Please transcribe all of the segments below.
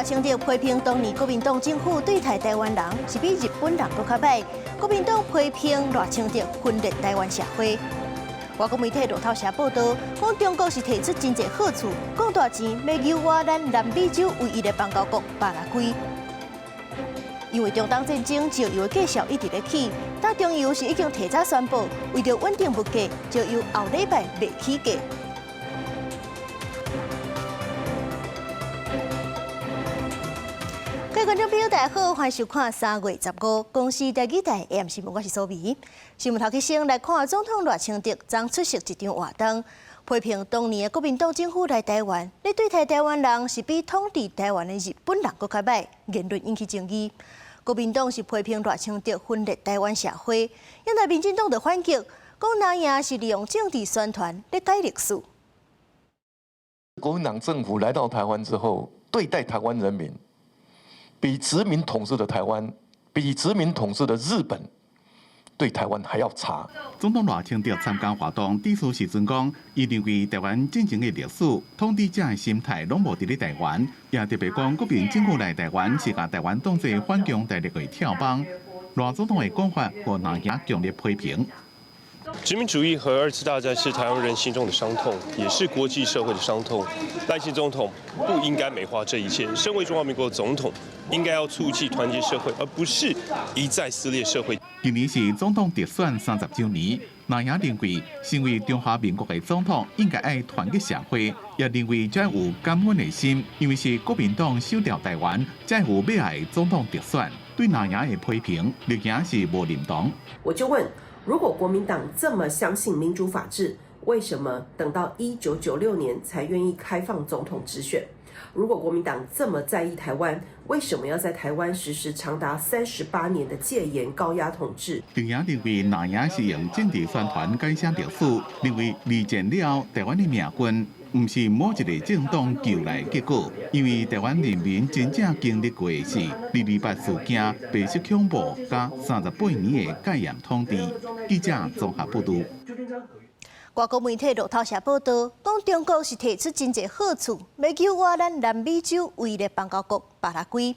大清德批评当年国民党政府对待台湾人是比日本人搁较歹。国民党批评大清德分裂台湾社会。外国媒体路透社报道，讲中国是提出真侪好处，讲大钱要诱惑咱南美洲唯一的邦交国巴拉圭。因为中东战争石油的计数一直在起，但中油是已经提早宣布，为着稳定物价，石油后礼拜袂起价。各位观众朋友，大家好，欢迎收看3月15公视第2台 AM 新闻，我是苏美。新闻头起先来看总统赖清德将出席一场活动，批评当年的国民党政府来台湾，咧对待台湾人是比统治台湾的日本人搁较歹，言论引起争议。国民党是批评赖清德分裂台湾社会，因来民进党就反击，讲南亚是利用政治宣传咧改历史。国民党政府来到台湾之后，对待台湾人民，比殖民统治的台湾，比殖民统治的日本，对台湾还要差。总统赖清德参加活动，致辞时阵讲，伊认为台湾战争的历史，统治者的心态拢无伫咧台湾，也特别讲国民政府来台湾是把台湾当作反攻大陆的跳板。赖总统的讲法，和南亚强烈批评。殖民主义和2次大战是台湾人心中的伤痛，也是国际社会的伤痛。赖清总统不应该美化这一切。身为中华民国总统，应该要促进团结社会，而不是一再撕裂社会。今年是总统直选30周年，南亚认为，身为中华民国的总统，应该爱团结社会，也认为才有感恩的心，因为是国民党收掉台湾，才有未来总统直选。对南亚的批评，绿营是无认同。我就问。如果国民党这么相信民主法治，为什么等到1996年才愿意开放总统直选？如果国民党这么在意台湾，为什么要在台湾实施长达38年的戒严高压统治？绿营认为南亚是用政治宣传改写历史，认为二战了台湾的命运。唔是某一个政党救来结果，因为台湾人民真正经历过的是228事件、白色恐怖加38年的戒严统治。记者综合报道。外国媒体路透社报道，讲中国是提出真侪好处，要诱惑咱南美洲唯一的邦交国巴拉圭。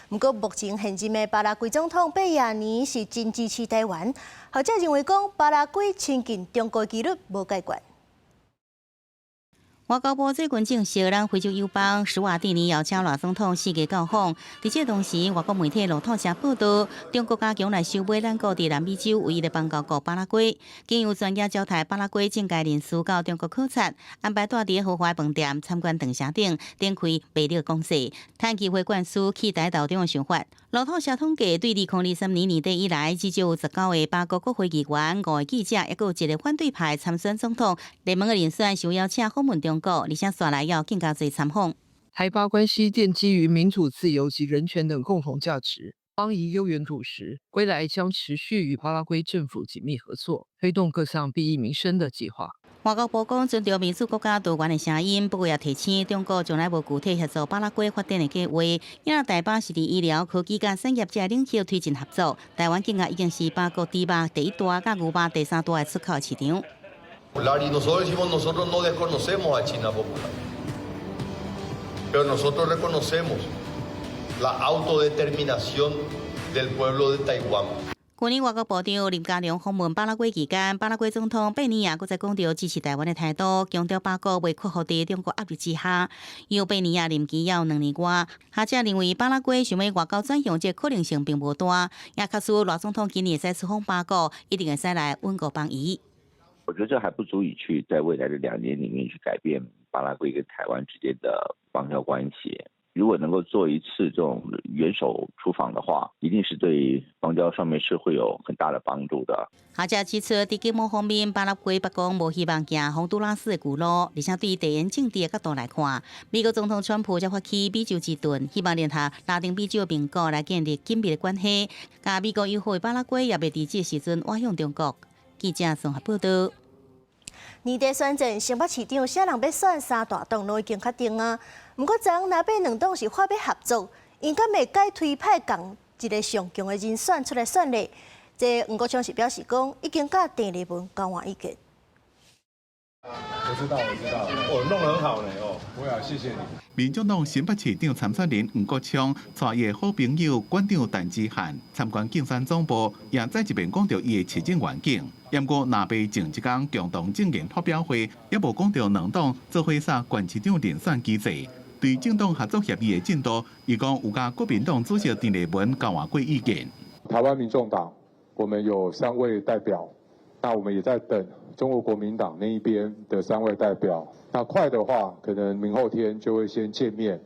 不过，目前现任的巴拉圭总统贝亚尼是真支持台湾，学者认为讲巴拉圭亲近中国几率无解决。外交部最近证实，咱非洲友邦史瓦蒂尼邀请赖总统4月到访。伫这同时，外国媒体路透社报道，中国加强来收买咱国伫南美洲唯一的邦交国巴拉圭。经由专家招待巴拉圭政界人士到中国考察，安排住伫豪华饭店参观长城顶，展开白日讲座，趁机会灌输期待岛中的想法。路透社统计，对2023年年底以来，至少有19位巴国国会议员、5位记者，也有1个反对派参选总统联盟的人选，受邀请访问中国，而且刷来要更加多参访。台巴关系奠基于民主、自由及人权等共同价值，邦谊悠远笃实。归来将持续与巴拉圭政府紧密合作，推动各项裨益民生的计划。外交部讲，尊重民主国家多元的声音，不过也提醒中国从来无具体协助巴拉圭发展的计划。因台巴是伫医疗、科技甲产业这领域推进合作，台湾境界已经是巴国猪肉第1大、甲牛肉第3大的出口市场。Nosotros decimos, nosotros no desconocemos a China Popular, pero nosotros reconocemos la autodeterminación del pueblo de Taiwán. 去年外交部长林佳龙访问巴拉圭期间，巴拉圭总统贝尼亚搁再讲到支持台湾的态度，强调巴国未屈服伫中国压力之下。由贝尼亚任期也有2年多，学者认为巴拉圭想要外交转向这可能性并无大，也确实赖总统今年会使出访巴国，一定会使来稳固邦谊。我觉得这还不足以去在未来的2年里面去改变巴拉圭跟台湾之间的邦交关系。如果能够做一次这种元首出访的话，一定是对邦交上面是会有很大的帮助的。学者指出，在经贸方面，巴拉圭北讲无希望行洪都拉斯的旧路，而且对地缘政治的角度来看，美国总统川普才发起美洲之盾，希望联合拉丁美洲的盟国来建立紧密的关系。甲美国友好的巴拉圭也未伫这时阵歪向中国。记者综合报道。年底选战，新北市长啥人要选3大党都已经确定啊。不过，昨南北2党是话要合作，应该未该推派共一个上强的人选出来选嘞。这吴国昌是表示讲，已经甲郑丽文交换意见。我知道，弄得很好呢哦，我也谢谢你。民众党新北市长参选人黄国昌带伊的好朋友馆长陈之汉参观竞选总部，也再一遍讲到伊的市政愿景。不过，若被前一天共同政见发表会，也无讲到两党做伙杀县市长连选机制。对政党合作协议的进度，伊讲有甲国民党主席陈立文交换过意见。台湾民众党我们有3位代表，那我们也在等中国国民党那一边的3位代表。那快的话，可能明后天就会先见面。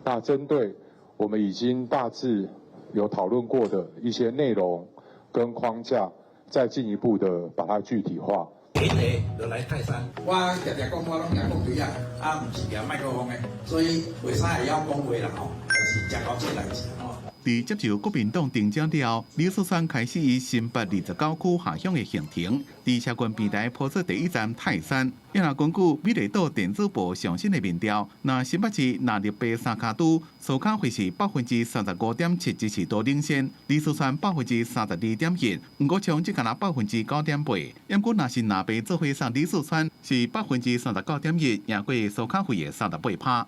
那针对我们已经大致有讨论过的一些内容跟框架，再进一步的把它具体化。第一就来泰山，我常常讲我拢听讲对啊，唔是听麦克风的，所以为啥会晓讲话啦？吼，就是真搞这代志吼。在接受国民党定奖了，李树山开始于新北29区下乡的行程，在社群平台铺出第一站泰山。也若根据美丽岛电子报上新的民调，那新北市纳入北三卡都，苏卡会是35.7%支持度领先，李树山32.1%，黄国昌只干那9.8%。不过若是纳北做伙上李树山是39.1%，赢过苏卡会的38%。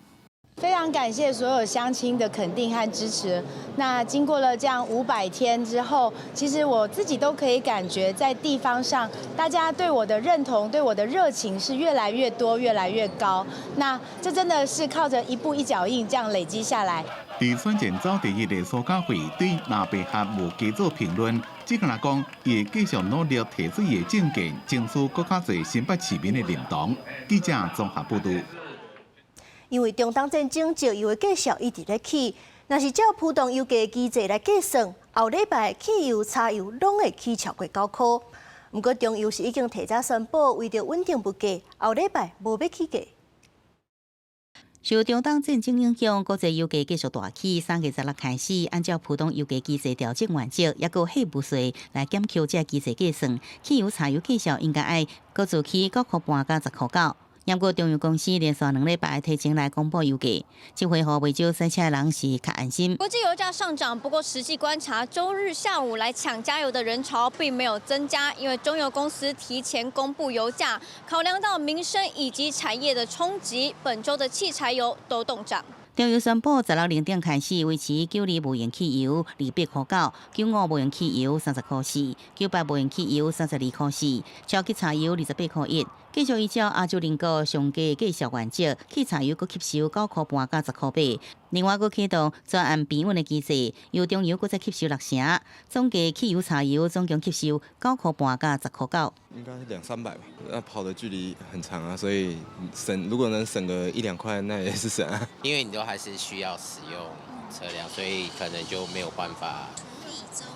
非常感谢所有乡亲的肯定和支持。那经过了这样500天之后，其实我自己都可以感觉，在地方上大家对我的认同、对我的热情是越来越多、越来越高。那这真的是靠着一步一脚印这样累积下来。在选前走第一的苏家会对纳白合无加做评论，只跟他讲，伊会继续努力提出伊的政见，争取更加多新北市民的认同。记者综合报道。因为中东战争石油的价格一直在起，若是照浮动油价的机制来计算，后礼拜汽油、柴油拢会起超过9块。不过中油是已经提早宣布，为着稳定物价，后礼拜无要起价。受中东战争影响，国际油价继续大起。3月16开始，按照浮动油价机制调整原则，也个税务税来减扣这机制计算，汽油、柴油计数应该爱各自起9块半到10块9。不过，中油公司连续2礼拜提前来公布油价，这回互未少塞车的人是较安心。国际油价上涨，不过实际观察，周日下午来抢加油的人潮并没有增加，因为中油公司提前公布油价，考量到民生以及产业的冲击，本周的汽柴油都动涨。中油宣布，160点开始维持92无盐汽油28块9，95无盐汽油30块4，98无盐汽油32块4，超级柴油28块1。继续依照亚洲邻国上价计数原则，汽柴油佫吸收9块半到10块8。另外，佫启动专案平稳的机制，由中油佫再吸收6成，总计汽油、柴油总共吸收9块半到10块9。应该是200-300吧。那跑的距离很长啊，所以如果能省个1-2块，那也是省啊。因为你都还是需要使用车辆，所以可能就没有办法，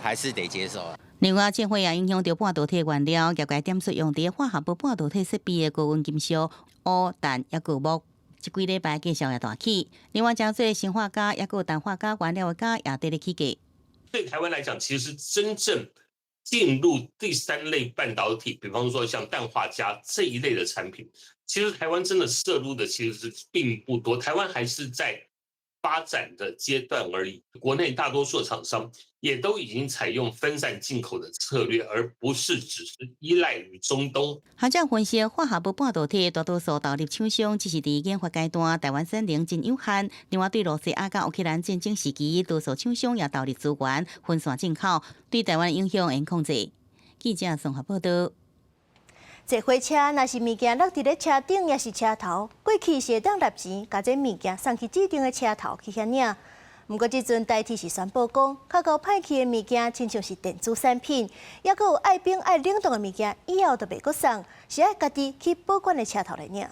还是得接受。另外，这会也影响到半导体原料，业界点出用伫化合物半导体设备的高温金属、钨、氮也有钼，这几礼拜价格也大起。另外，真侪氰化镓也有氮化镓原料的镓也在咧起价。对台湾来讲，其实真正进入第3类半导体，比方说像氮化镓这一类的产品，其实台湾真的涉入的其实是并不多，台湾还是在发展的阶段而已。国内大多数的厂商也都已经采用分散进口的策略，而不是只是依赖于中东。学者分析，化合物半导体大多数投入厂商只是伫研发阶段，台湾产能真有限。另外，对罗西亚甲乌克兰战争时期，多数厂商也投入资源分散进口，对台湾影响会控制。记者综合报道。坐火车若是物件落伫咧车顶，也是车头，过去是会当纳钱，甲这物件送去指定的车头去遐领。不过，即阵代替是宣布讲，较高歹去的物件，亲像是电子产品，也佫有爱冰爱冷冻的物件，以后就袂阁送，是爱家己去保管的车头来领。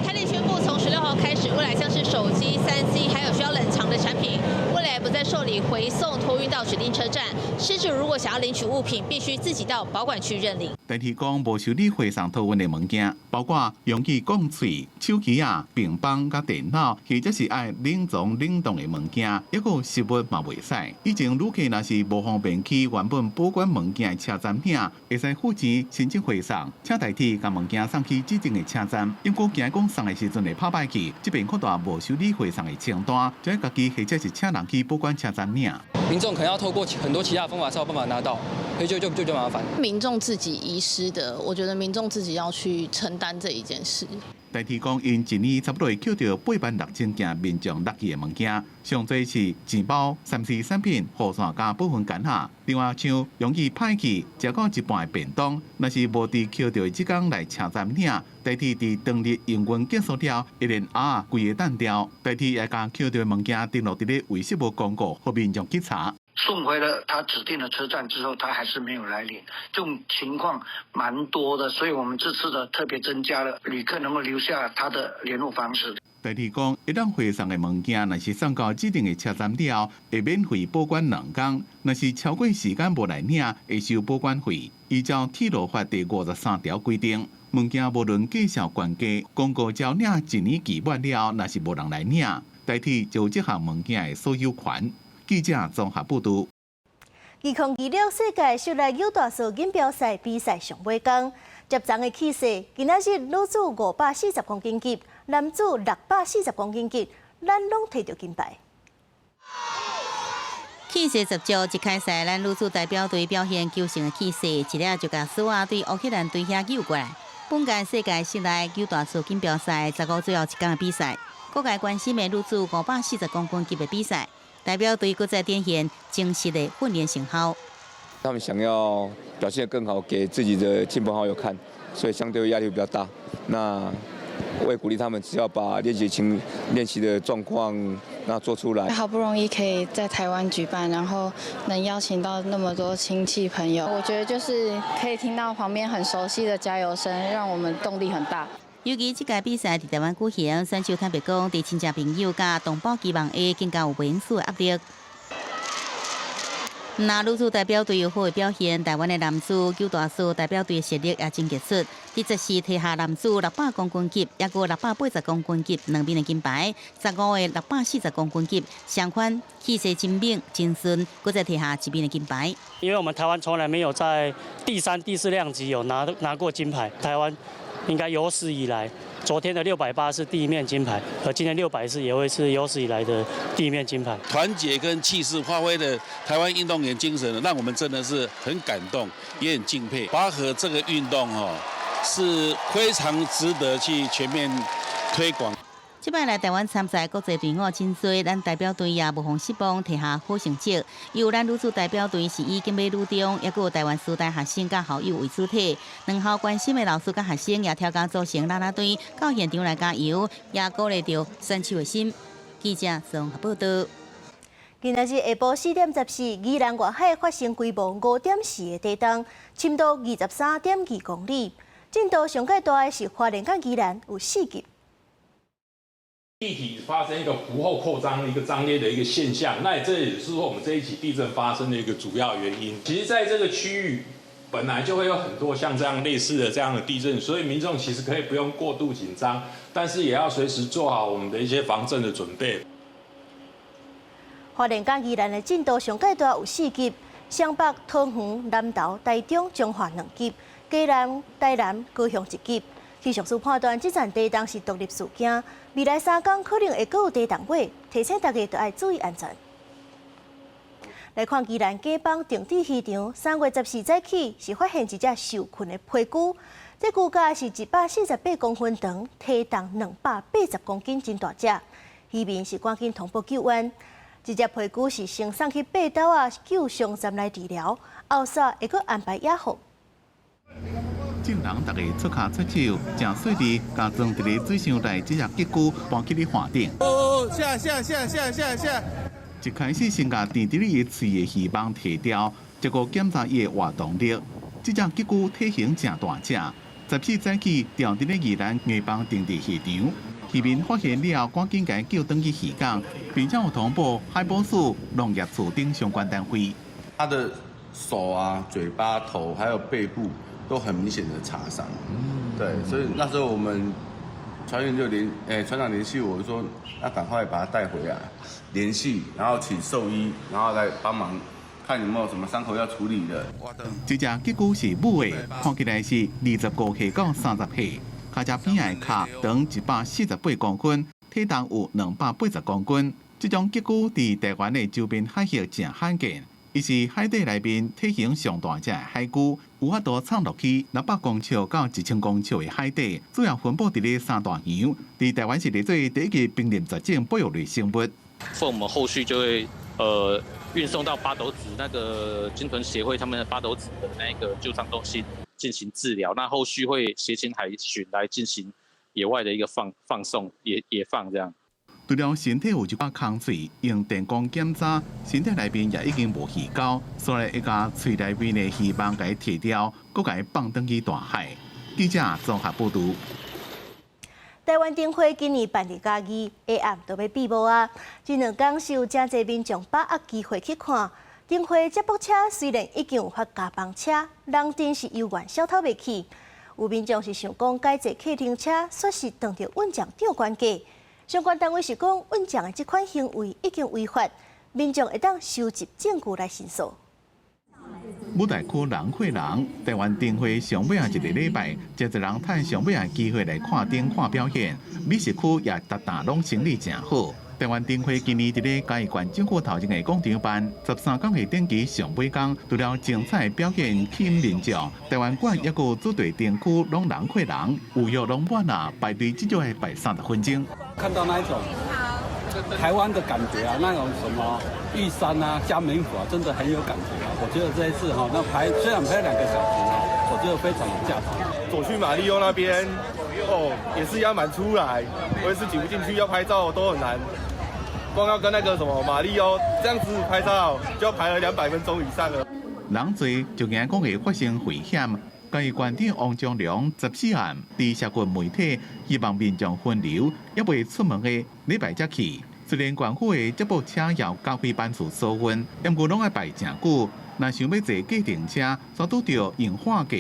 台电宣布，从16号开始，未来像是手机、3C， 还有需要冷藏的产品，未来不再受理回送托运到指定车站。失主如果想要领取物品，必须自己到保管区认领。代替讲无受理回送托运的物件，包括容器、讲喙、手机啊、平板、甲电脑，或者是爱冷藏冷冻的物件，抑个食物嘛袂使。以前旅客若是无方便去原本保管物件的车站领，会使付钱申请回送，请代替将物件送去指定的车站。因果惊讲送的时阵会拍歹去，这边扩大无受理回送的清单，就要家己或者是请人去去保管车站领。民众可能要透过很多其他方法才有办法拿到，所以就麻烦。民众自己遗失的，我觉得民众自己要去承担这一件事。代替讲，因一年差不多会捡到86000件民众落去的物件，上多是钱包、3C 产品、雨伞加部分间下。另外像容易歹去、食到一半的便当，若是无伫捡到即天来车站领，代替伫当日营运结束了，一连规个单掉，代替也将捡到的物件登录伫咧微信无公告，互民众去查。送回了他指定的车站之后，他还是没有来领，这种情况蛮多的，所以我们这次的特别增加了旅客能够留下他的联络方式。代替讲，一旦回送的物件，若是送到指定的车站了，会免费保管2天；若是超过时间无来领，会收保管费。依照铁路法第53条规定，物件无论介绍关价，公告交领1年期满了，若是无人来领，代替就这项物件的所有权。记者综合报道。2026世界室内有大数锦标赛比赛上尾天，接掌的气势，今仔日女子540公斤级，男子640公斤级，咱拢摕到金牌。气势十足，一开赛，咱女子代表队表现求胜的气势，一粒就甲苏瓦队乌克兰队遐救过来。本届世界室内有大数锦标赛15最后一天的比赛，各界关心的女子540公斤级的比赛。代表队搁再展现精实的训练成效。他们想要表现得更好，给自己的亲朋好友看，所以相对压力比较大。那我也鼓励他们，只要把练习的状况做出来。好不容易可以在台湾举办，然后能邀请到那么多亲戚朋友，我觉得就是可以听到旁边很熟悉的加油声，让我们动力很大。尤其这届比赛伫台湾举行，选手坦白讲，对亲戚朋友甲同胞期望下更加有名次的压力。那女子代表队有好的表现，台湾的男子九大数代表队的实力也真杰出。第10是摕下男子600公斤级，也有680公斤级2面的金牌，15个640公斤级，相反气势真猛真顺，搁再摕下1面的金牌。因为我们台湾从来没有在第3、第4量级有拿过金牌，台湾应该有史以来，昨天的680是第1面金牌，而今天640也会是有史以来的第1面金牌。团结跟气势发挥的台湾运动员精神，让我们真的是很感动，也很敬佩。拔河这个运动是非常值得去全面推广。这摆来台湾参赛国际队伍真多，咱代表队也无妨失望，摕下好成绩。有咱女子代表队是以金马女中，也有台湾师大学生甲校友为主体，两校关心的老师甲学生也跳工组成啦啦队，到现场来加油，也鼓励着选手的心。记者综合报道。今仔日下晡4点14，宜兰外海发生规模5.4的地震，深度23.2公里，震度上界大的是花莲甲宜兰有4级。地体发生一个浮后扩张、一个张裂的一个现象，那这也是说我们这一起地震发生的一个主要原因。其实，在这个区域本来就会有很多像这样类似的这样的地震，所以民众其实可以不用过度紧张，但是也要随时做好我们的一些防震的准备。花莲甲宜兰的震度上界大有4级，双北、桃园、南投、台中、彰化2级，嘉南、台南、高雄1级。气象署判断，这场地震是独立事件，未来3天可能会阁有地震尾，提醒大家都要注意安全。来看宜兰假邦定置渔场，3月14日起是发现一只受困的皮龟，这龟甲是148公分长，体重280公斤，真大只。渔民是赶紧通报救援，这只皮龟是先送去北斗救伤站来治疗，后续会阁安排野放。众人大家出脚出手，正顺利，加装伫咧水箱内这只吉龟搬去咧岸顶。下！一开始先甲垫伫咧伊喙的鱼网摕掉，结果检查伊的活动力。这只吉龟体型正大只，14日起调伫咧宜兰假邦定置渔场。渔民发现了，赶紧甲救转去渔港，并且有通报海保署、农业处等相关单位。它的手嘴巴、头还有背部都很明显的擦伤。对，所以那时候我们船员就船长联系我说，那赶快把它带回来，联系，然后请兽医，然后来帮忙看有没有什么伤口要处理的。这只吉龟是母的，看起来是25岁到30岁，脚只边的脚长148公分，体重有280公斤，这种结果伫台湾的周边海域正罕见。伊是海底内面体型上大只的海龟，有法度藏落去600公尺到1000公尺的海底，主要分布伫咧三大洋。伫台湾是列做第一个濒临绝种保育类生物。所以我们后续就会运送到八斗子那个鲸豚协会他们的八斗子的那个救伤中心进行治疗。那后续会协请海巡来进行野外的一个放送野放这样。除了身体有一把空喙，用电光检查，身体内面也已经无鱼胶，所以一家喙内面的鱼网给剃掉，搁给放登去大海。记者综合报道。台湾灯会今年办理假日，下暗就要闭幕啊！这2天是有真侪民众把握机会去看灯会。接驳车虽然已经有发加班车，人真是犹原小偷袂起。有民众是想讲改坐客停车，说是当着运将吊管价。相关单位是讲，运将的这款行为已经违法，民众会当收集证据来申诉。舞台区人会人，台湾灯会上尾一个礼拜，真侪人趁上尾机会来看灯看表演。美食区也大拢生意真好。台湾灯会今年伫咧嘉义县政府头前的广场办13天的灯期上尾天，除了精彩表演吸引民众，台湾馆也有主题灯区拢人会人，有约拢满啊，排队至少要排30分钟。看到那一种台湾的感觉啊，那种什么玉山啊、嘉明湖啊，真的很有感觉啊。我觉得这一次哈，那虽然排2个小时啊，我觉得非常有价值。走去马里欧那边，也是要满出来，我也是挤不进去，要拍照都很难。光要跟那个什么马里欧这样子拍照，就要排了200分钟以上了。人多就惊讲会发生危险。嘉义县长王忠良14暗伫社群媒体希望民众分流，也未出门的礼拜才去。虽然县府的接驳车要交费班次收分，但过拢要排真久。若想要坐计程车，煞拄着用化价。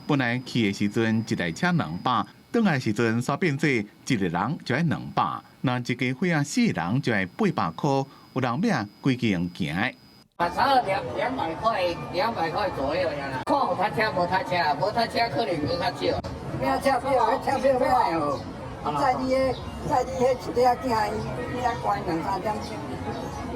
本来去的时阵一台车200，转来时阵煞变做一个人就要200。那一家伙啊，4个人就要800块，有人要规个用行的。差了200块左右呀。看有他车无他车，无他车可能就较少。咩车票？车票歹哦。在你迄一个囝，伊遐关2-3点钟。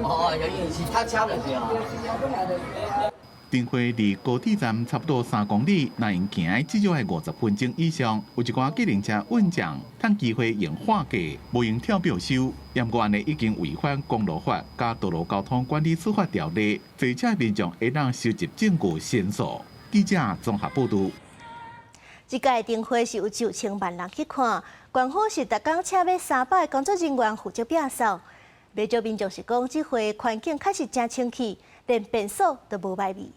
哦，有意思，他车就是哦。灯会离高铁站差不多3公里，若用行至少要50分钟以上。有一寡计程车运将趁机会用化价，无用跳表收。验过安尼已经违反公路法加道路交通管理处罚条例，坐车民众会当收集证据申诉。记者综合报道。这届灯会是有9000万人去看，县府是逐天请要300个工作人员负责摒扫。不少民众是讲，这回环境确实真清气，连便所都无歹味。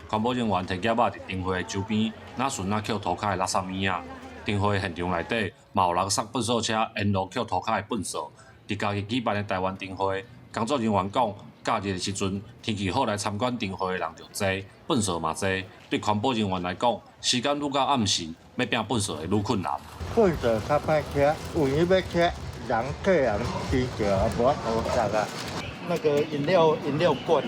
环保人员摕夹仔伫灯会周边，哪顺哪捡涂骹的垃圾物仔。灯会现场内底嘛有人塞粪扫车沿路捡涂骹的粪扫。伫家己举办的台湾灯会，工作人员讲，假日的时阵天气好来参观灯会的人就多，粪扫嘛多。对环保人员来讲，时间愈到暗时，要摒粪扫会愈困难。粪扫较歹捡，有影要捡，人客人追求也无法度拾啊。那个饮料罐，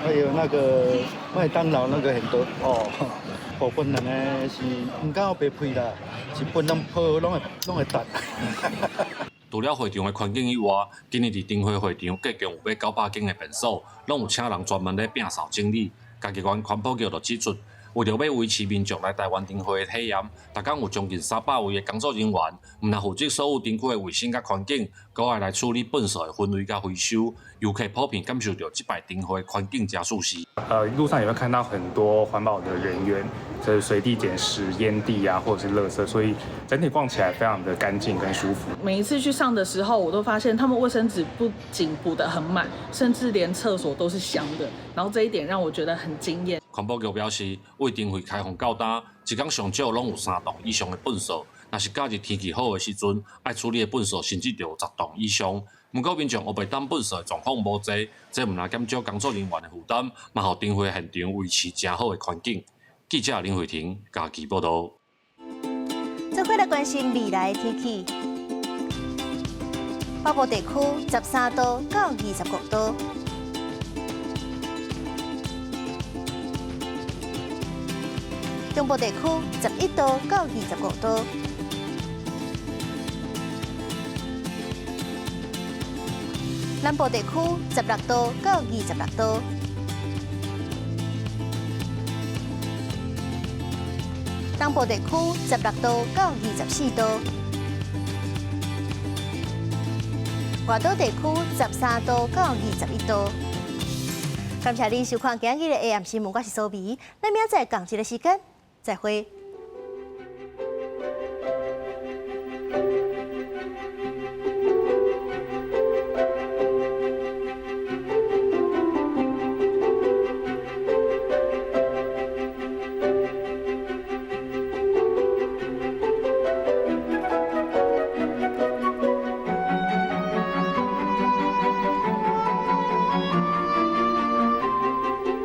还有那个麦当劳那个很多部分人呢是唔敢白配啦，是本人泡拢会淡。除了会场的环境以外，今年伫灯会会场计共有900间的便所，拢有请人专门咧摒扫整理。家己县环保局就指出，为着要维持民众来台湾灯会的体验，逐天有将近300位的工作人员，唔但负责所有灯区的卫生甲环境，阁还来处理粪扫的分类甲回收。游客普遍感受到这摆灯会环境加舒适。路上也会看到很多环保的人员，就是随地捡拾烟蒂啊，或者是垃圾，所以整体逛起来非常的干净跟舒服。每一次去上的时候，我都发现他们卫生纸不仅补得很满，甚至连厕所都是香的。然后这一点让我觉得很惊艳。环保局表示，为灯会开放到单，一天上少拢有3栋以上的粪扫。若是假日天气好的时阵，爱处理的粪扫甚至就有10栋以上。不过民众黑白担粪扫的状况无济，这唔但减少工作人员的负担，嘛互灯会现场维持真好的环境。记者林慧婷家己报道。再回来关心未来天气，北部地区13度到26度，中部地区11度到25度，南部地区16度到26度。东部地区16度到24度，外岛地区13度到21度。感谢您收看今日的 AM 新闻，我是苏眉，咱明仔载同一个时间再会。